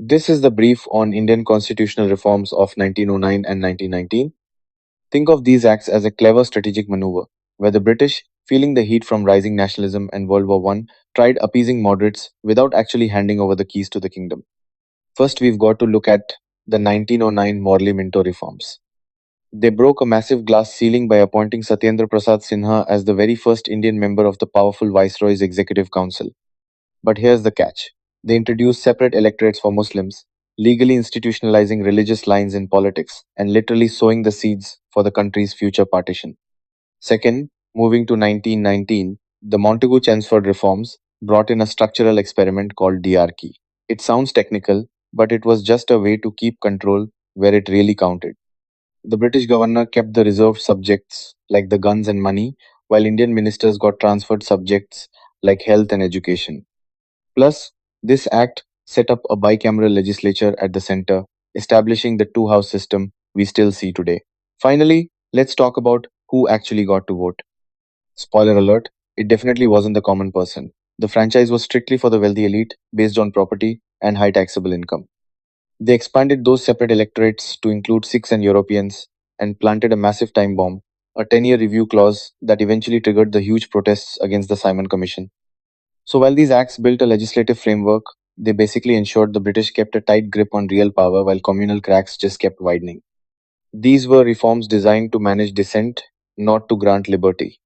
This is the brief on Indian constitutional reforms of 1909 and 1919. Think of these acts as a clever strategic maneuver, where the British, feeling the heat from rising nationalism and World War I, tried appeasing moderates without actually handing over the keys to the kingdom. First, we've got to look at the 1909 Morley Minto reforms. They broke a massive glass ceiling by appointing Satyendra Prasad Sinha as the very first Indian member of the powerful Viceroy's Executive Council. But here's the catch: they introduced separate electorates for Muslims, legally institutionalizing religious lines in politics and literally sowing the seeds for the country's future partition. Second, moving to 1919, the Montagu Chelmsford reforms brought in a structural experiment called Dyarchy. It sounds technical, but it was just a way to keep control where it really counted. The British governor kept the reserved subjects like the guns and money, while Indian ministers got transferred subjects like health and education. Plus, this act set up a bicameral legislature at the center, establishing the two house system we still see today. Finally, let's talk about who actually got to vote. Spoiler alert, it definitely wasn't the common person. The franchise was strictly for the wealthy elite based on property and high taxable income. They expanded those separate electorates to include Sikhs and Europeans and planted a massive time bomb, a 10-year review clause that eventually triggered the huge protests against the Simon Commission. So while these acts built a legislative framework, they basically ensured the British kept a tight grip on real power while communal cracks just kept widening. These were reforms designed to manage dissent, not to grant liberty.